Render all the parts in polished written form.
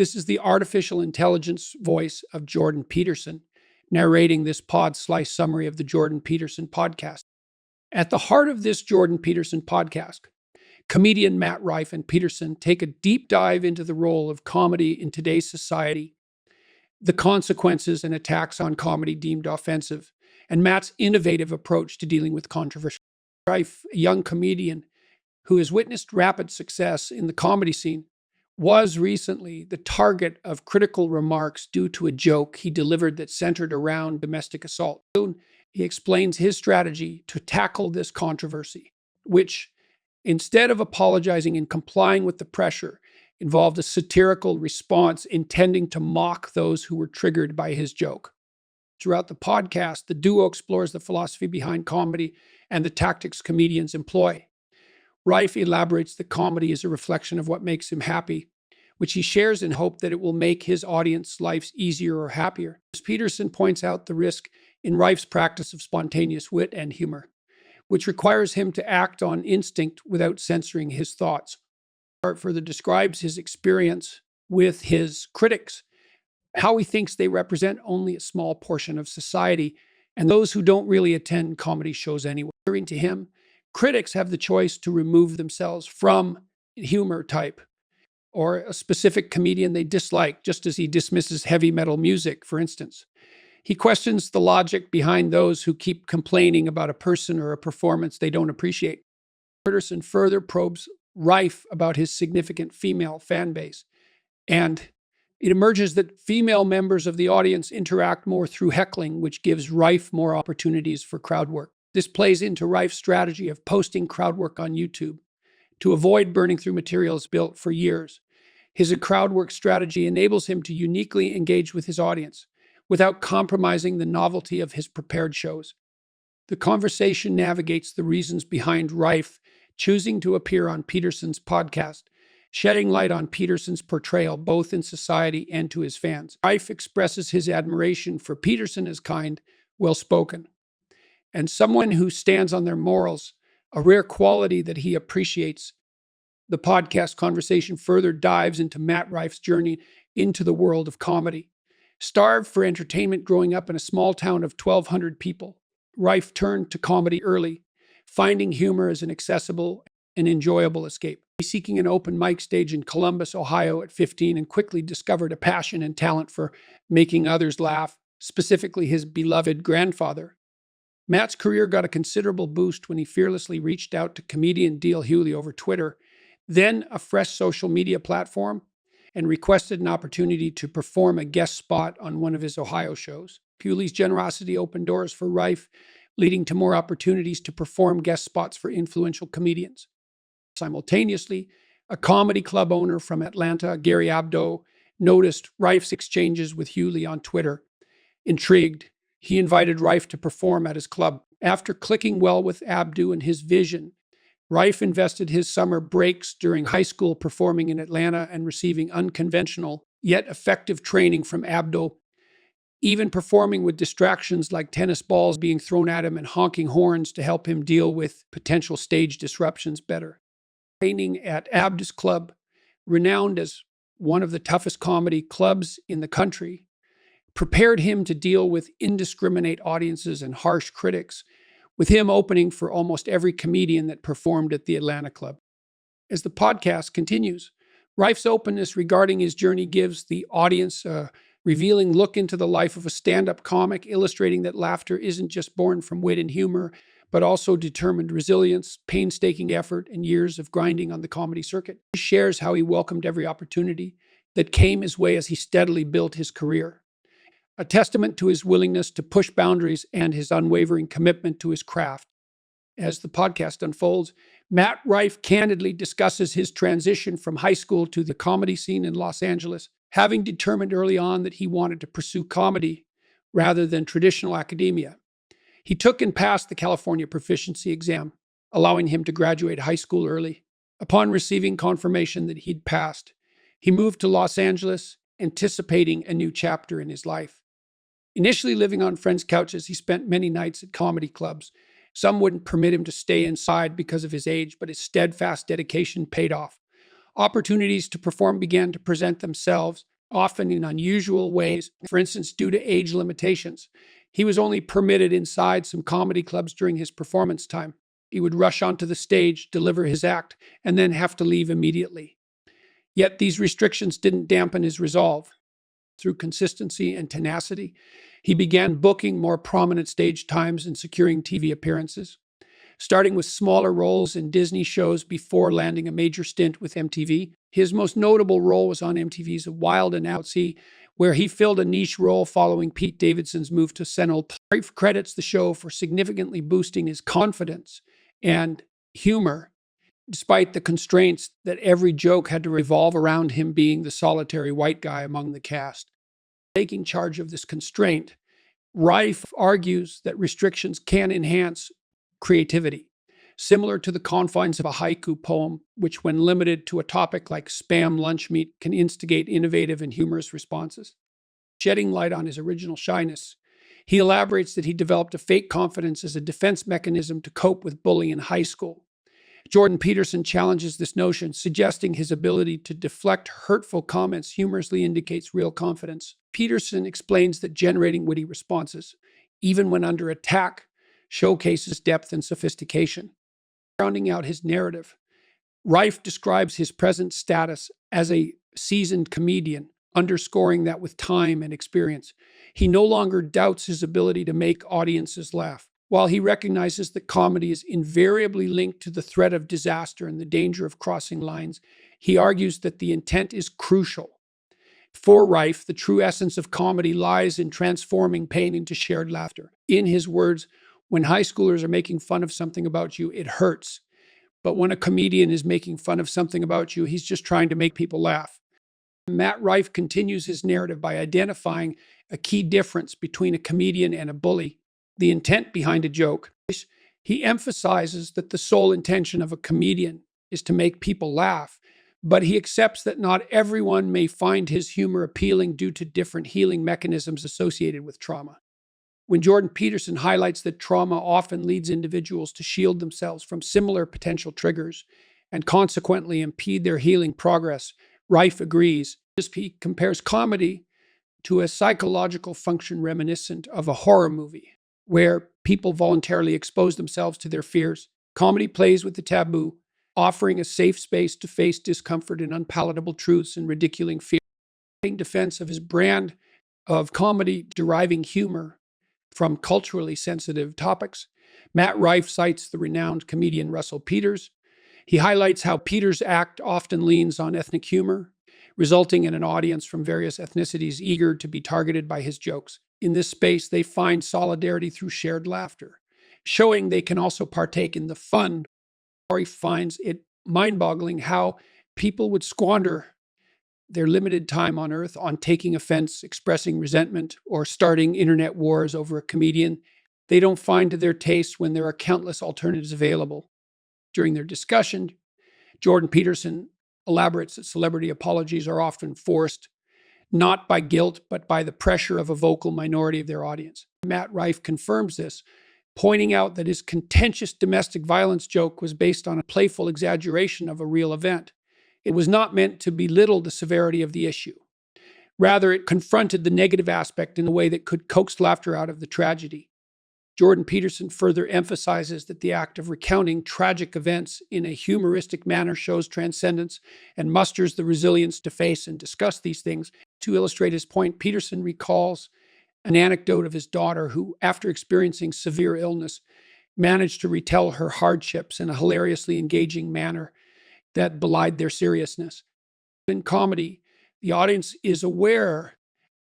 This is the artificial intelligence voice of Jordan Peterson, narrating this pod slice summary of the Jordan Peterson podcast. At the heart of this Jordan Peterson podcast, comedian Matt Rife and Peterson take a deep dive into the role of comedy in today's society, the consequences and attacks on comedy deemed offensive, and Matt's innovative approach to dealing with controversy. Rife, a young comedian who has witnessed rapid success in the comedy scene, was recently the target of critical remarks due to a joke he delivered that centered around domestic assault. Soon, he explains his strategy to tackle this controversy, which, instead of apologizing and complying with the pressure, involved a satirical response intending to mock those who were triggered by his joke. Throughout the podcast, the duo explores the philosophy behind comedy and the tactics comedians employ. Rife elaborates that comedy is a reflection of what makes him happy, which he shares in hope that it will make his audience lives easier or happier. As Peterson points out the risk in Rife's practice of spontaneous wit and humor, which requires him to act on instinct without censoring his thoughts. Art further describes his experience with his critics, how he thinks they represent only a small portion of society and those who don't really attend comedy shows anyway. According to him, critics have the choice to remove themselves from humor type or a specific comedian they dislike, just as he dismisses heavy metal music, for instance. He questions the logic behind those who keep complaining about a person or a performance they don't appreciate. Peterson further probes Rife about his significant female fan base, and it emerges that female members of the audience interact more through heckling, which gives Rife more opportunities for crowd work. This plays into Rife's strategy of posting crowd work on YouTube to avoid burning through materials built for years. His crowd work strategy enables him to uniquely engage with his audience without compromising the novelty of his prepared shows. The conversation navigates the reasons behind Rife choosing to appear on Peterson's podcast, shedding light on Peterson's portrayal both in society and to his fans. Rife expresses his admiration for Peterson as kind, well-spoken, and someone who stands on their morals, a rare quality that he appreciates. The podcast conversation further dives into Matt Rife's journey into the world of comedy. Starved for entertainment growing up in a small town of 1,200 people, Rife turned to comedy early, finding humor as an accessible and enjoyable escape. Seeking an open mic stage in Columbus, Ohio at 15, and quickly discovered a passion and talent for making others laugh, specifically his beloved grandfather. Matt's career got a considerable boost when he fearlessly reached out to comedian Dale Hewley over Twitter, then a fresh social media platform, and requested an opportunity to perform a guest spot on one of his Ohio shows. Hewley's generosity opened doors for Rife, leading to more opportunities to perform guest spots for influential comedians. Simultaneously, a comedy club owner from Atlanta, Gary Abdo, noticed Rife's exchanges with Hewley on Twitter. Intrigued, he invited Rife to perform at his club. After clicking well with Abdo and his vision, Rife invested his summer breaks during high school performing in Atlanta and receiving unconventional, yet effective training from Abdo, even performing with distractions like tennis balls being thrown at him and honking horns to help him deal with potential stage disruptions better. Training at Abdo's club, renowned as one of the toughest comedy clubs in the country, prepared him to deal with indiscriminate audiences and harsh critics, with him opening for almost every comedian that performed at the Atlanta club. As the podcast continues, Rife's openness regarding his journey gives the audience a revealing look into the life of a stand-up comic, illustrating that laughter isn't just born from wit and humor, but also determined resilience, painstaking effort, and years of grinding on the comedy circuit. He shares how he welcomed every opportunity that came his way as he steadily built his career, a testament to his willingness to push boundaries and his unwavering commitment to his craft. As the podcast unfolds, Matt Rife candidly discusses his transition from high school to the comedy scene in Los Angeles, having determined early on that he wanted to pursue comedy rather than traditional academia. He took and passed the California proficiency exam, allowing him to graduate high school early. Upon receiving confirmation that he'd passed, he moved to Los Angeles, anticipating a new chapter in his life. Initially living on friends' couches, he spent many nights at comedy clubs. Some wouldn't permit him to stay inside because of his age, but his steadfast dedication paid off. Opportunities to perform began to present themselves, often in unusual ways, for instance, due to age limitations. He was only permitted inside some comedy clubs during his performance time. He would rush onto the stage, deliver his act, and then have to leave immediately. Yet these restrictions didn't dampen his resolve. Through consistency and tenacity, he began booking more prominent stage times and securing TV appearances, starting with smaller roles in Disney shows before landing a major stint with MTV. His most notable role was on MTV's Wild and Outsea, where he filled a niche role following Pete Davidson's move to Sentinel. Rife credits the show for significantly boosting his confidence and humor, despite the constraints that every joke had to revolve around him being the solitary white guy among the cast. Taking charge of this constraint, Rife argues that restrictions can enhance creativity, similar to the confines of a haiku poem, which, when limited to a topic like spam lunch meat, can instigate innovative and humorous responses. Shedding light on his original shyness, he elaborates that he developed a fake confidence as a defense mechanism to cope with bullying in high school. Jordan Peterson challenges this notion, suggesting his ability to deflect hurtful comments humorously indicates real confidence. Peterson explains that generating witty responses, even when under attack, showcases depth and sophistication. Rounding out his narrative, Rife describes his present status as a seasoned comedian, underscoring that with time and experience, he no longer doubts his ability to make audiences laugh. While he recognizes that comedy is invariably linked to the threat of disaster and the danger of crossing lines, he argues that the intent is crucial. For Rife, the true essence of comedy lies in transforming pain into shared laughter. In his words, when high schoolers are making fun of something about you, it hurts. But when a comedian is making fun of something about you, he's just trying to make people laugh. Matt Rife continues his narrative by identifying a key difference between a comedian and a bully: the intent behind a joke. He emphasizes that the sole intention of a comedian is to make people laugh, but he accepts that not everyone may find his humor appealing due to different healing mechanisms associated with trauma. When Jordan Peterson highlights that trauma often leads individuals to shield themselves from similar potential triggers and consequently impede their healing progress, Rife agrees. He compares comedy to a psychological function reminiscent of a horror movie, where people voluntarily expose themselves to their fears. Comedy plays with the taboo, offering a safe space to face discomfort and unpalatable truths and ridiculing fear. In defense of his brand of comedy deriving humor from culturally sensitive topics, Matt Rife cites the renowned comedian Russell Peters. He highlights how Peters' act often leans on ethnic humor, resulting in an audience from various ethnicities eager to be targeted by his jokes. In this space, they find solidarity through shared laughter, showing they can also partake in the fun. He finds it mind-boggling how people would squander their limited time on Earth on taking offense, expressing resentment, or starting internet wars over a comedian they don't find to their taste when there are countless alternatives available. During their discussion, Jordan Peterson elaborates that celebrity apologies are often forced, not by guilt, but by the pressure of a vocal minority of their audience. Matt Rife confirms this, pointing out that his contentious domestic violence joke was based on a playful exaggeration of a real event. It was not meant to belittle the severity of the issue. Rather, it confronted the negative aspect in a way that could coax laughter out of the tragedy. Jordan Peterson further emphasizes that the act of recounting tragic events in a humoristic manner shows transcendence and musters the resilience to face and discuss these things. To illustrate his point, Peterson recalls an anecdote of his daughter who, after experiencing severe illness, managed to retell her hardships in a hilariously engaging manner that belied their seriousness. In comedy, the audience is aware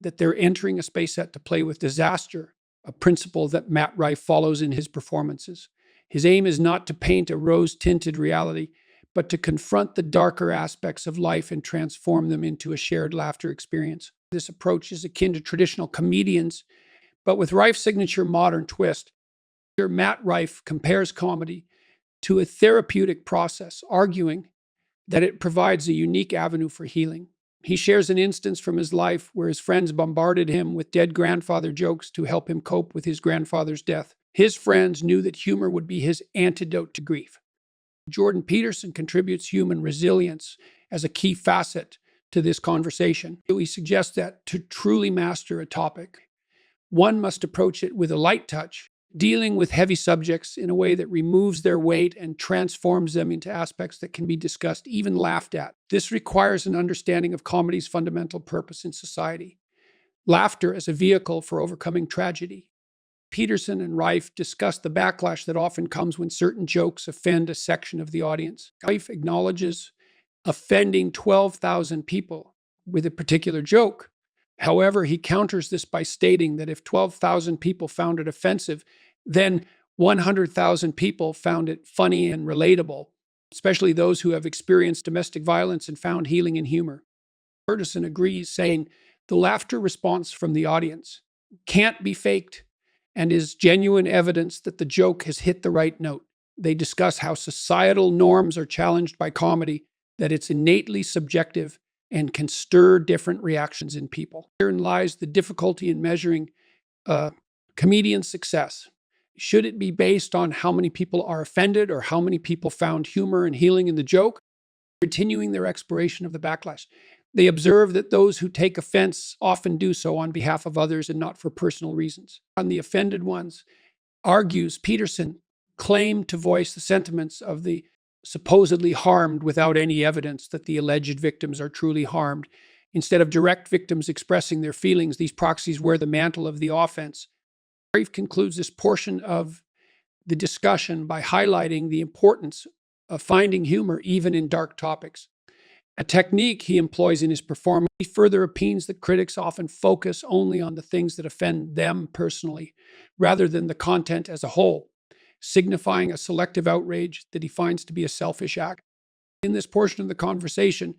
that they're entering a space set to play with disaster, a principle that Matt Rife follows in his performances. His aim is not to paint a rose-tinted reality, but to confront the darker aspects of life and transform them into a shared laughter experience. This approach is akin to traditional comedians, but with Rife's signature modern twist. Matt Rife compares comedy to a therapeutic process, arguing that it provides a unique avenue for healing. He shares an instance from his life where his friends bombarded him with dead grandfather jokes to help him cope with his grandfather's death. His friends knew that humor would be his antidote to grief. Jordan Peterson contributes human resilience as a key facet to this conversation. We suggest that to truly master a topic, one must approach it with a light touch, dealing with heavy subjects in a way that removes their weight and transforms them into aspects that can be discussed, even laughed at. This requires an understanding of comedy's fundamental purpose in society: laughter as a vehicle for overcoming tragedy. Peterson and Rife discuss the backlash that often comes when certain jokes offend a section of the audience. Rife acknowledges offending 12,000 people with a particular joke. However, he counters this by stating that if 12,000 people found it offensive, then 100,000 people found it funny and relatable, especially those who have experienced domestic violence and found healing in humor. Peterson agrees, saying the laughter response from the audience can't be faked and is genuine evidence that the joke has hit the right note. They discuss how societal norms are challenged by comedy, that it's innately subjective and can stir different reactions in people. Herein lies the difficulty in measuring a comedian's success. Should it be based on how many people are offended or how many people found humor and healing in the joke? Continuing their exploration of the backlash, they observe that those who take offense often do so on behalf of others and not for personal reasons. On the offended ones, argues Peterson claimed to voice the sentiments of the supposedly harmed without any evidence that the alleged victims are truly harmed. Instead of direct victims expressing their feelings, these proxies wear the mantle of the offense. Rife concludes this portion of the discussion by highlighting the importance of finding humor even in dark topics, a technique he employs in his performance. He further opines that critics often focus only on the things that offend them personally, rather than the content as a whole, signifying a selective outrage that he finds to be a selfish act. In this portion of the conversation,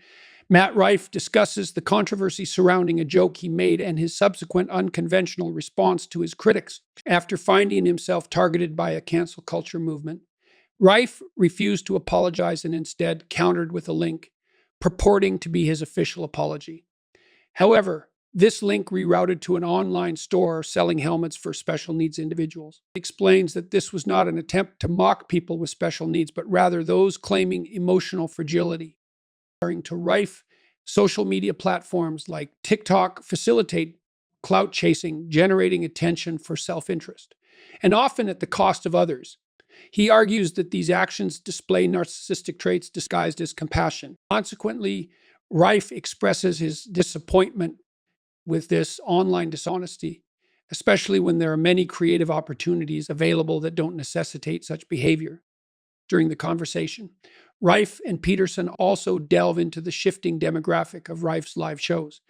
Matt Rife discusses the controversy surrounding a joke he made and his subsequent unconventional response to his critics. After finding himself targeted by a cancel culture movement, Rife refused to apologize and instead countered with a link purporting to be his official apology. However, this link rerouted to an online store selling helmets for special needs individuals. It explains that this was not an attempt to mock people with special needs, but rather those claiming emotional fragility. According to Rife, social media platforms like TikTok facilitate clout chasing, generating attention for self-interest, and often at the cost of others. He argues that these actions display narcissistic traits disguised as compassion. Consequently, Rife expresses his disappointment with this online dishonesty, especially when there are many creative opportunities available that don't necessitate such behavior. During the conversation, Rife and Peterson also delve into the shifting demographic of Rife's live shows.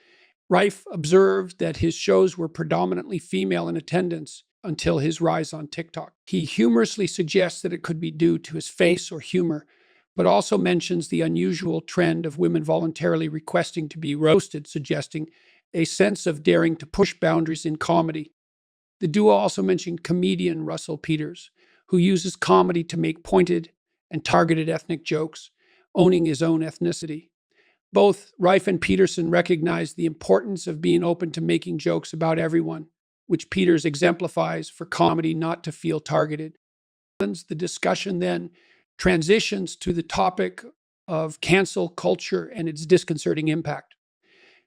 Rife observed that his shows were predominantly female in attendance until his rise on TikTok. He humorously suggests that it could be due to his face or humor, but also mentions the unusual trend of women voluntarily requesting to be roasted, suggesting a sense of daring to push boundaries in comedy. The duo also mentioned comedian Russell Peters, who uses comedy to make pointed and targeted ethnic jokes, owning his own ethnicity. Both Rife and Peterson recognize the importance of being open to making jokes about everyone, which Peters exemplifies for comedy not to feel targeted. The discussion then transitions to the topic of cancel culture and its disconcerting impact.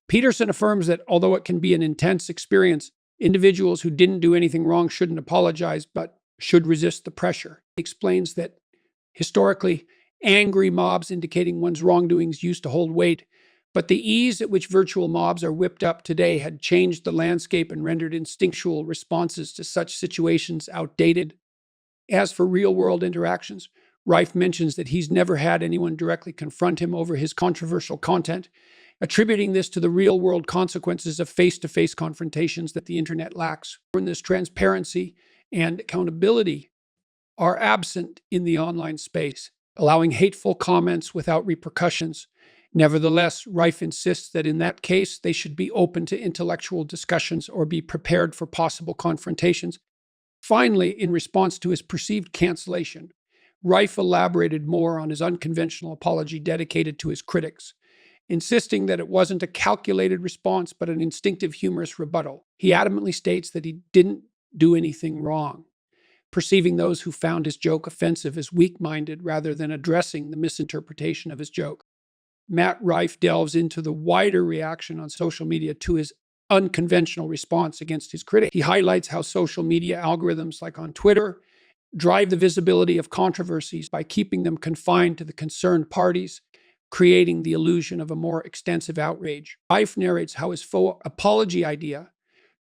Peterson affirms that although it can be an intense experience, individuals who didn't do anything wrong shouldn't apologize, but should resist the pressure. He explains that historically, angry mobs indicating one's wrongdoings used to hold weight, but the ease at which virtual mobs are whipped up today had changed the landscape and rendered instinctual responses to such situations outdated. As for real-world interactions, Rife mentions that he's never had anyone directly confront him over his controversial content, attributing this to the real-world consequences of face-to-face confrontations that the internet lacks. When this transparency and accountability are absent in the online space, allowing hateful comments without repercussions. Nevertheless, Rife insists that in that case, they should be open to intellectual discussions or be prepared for possible confrontations. Finally, in response to his perceived cancellation, Rife elaborated more on his unconventional apology dedicated to his critics, insisting that it wasn't a calculated response but an instinctive humorous rebuttal. He adamantly states that he didn't do anything wrong, perceiving those who found his joke offensive as weak-minded rather than addressing the misinterpretation of his joke. Matt Rife delves into the wider reaction on social media to his unconventional response against his critic. He highlights how social media algorithms, like on Twitter, drive the visibility of controversies by keeping them confined to the concerned parties, creating the illusion of a more extensive outrage. Rife narrates how his faux apology idea,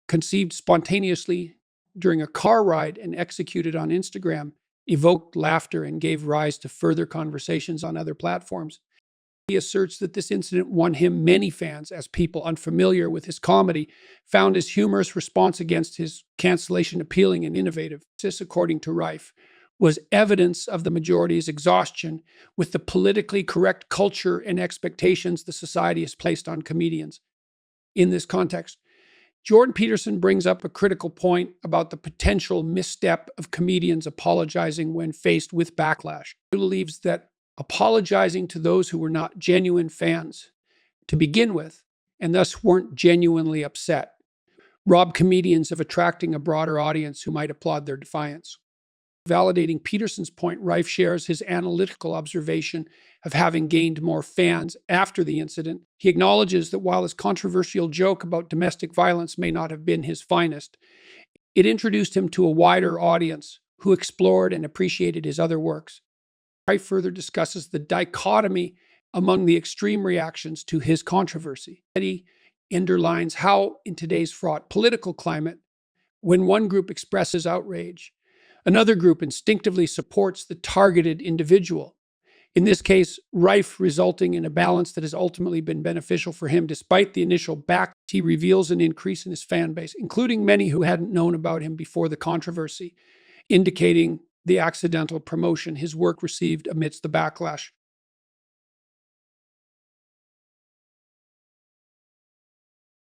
conceived spontaneously during a car ride and executed on Instagram, evoked laughter and gave rise to further conversations on other platforms. He asserts that this incident won him many fans, as people unfamiliar with his comedy found his humorous response against his cancellation appealing and innovative. This, according to Rife, was evidence of the majority's exhaustion with the politically correct culture and expectations the society has placed on comedians. In this context, Jordan Peterson brings up a critical point about the potential misstep of comedians apologizing when faced with backlash. He believes that apologizing to those who were not genuine fans to begin with, and thus weren't genuinely upset, rob comedians of attracting a broader audience who might applaud their defiance. Validating Peterson's point, Rife shares his analytical observation of having gained more fans after the incident. He acknowledges that while his controversial joke about domestic violence may not have been his finest, it introduced him to a wider audience who explored and appreciated his other works. Rife further discusses the dichotomy among the extreme reactions to his controversy. He underlines how, in today's fraught political climate, when one group expresses outrage, another group instinctively supports the targeted individual. In this case, Rife resulting in a balance that has ultimately been beneficial for him despite the initial backlash. He reveals an increase in his fan base, including many who hadn't known about him before the controversy, indicating the accidental promotion his work received amidst the backlash.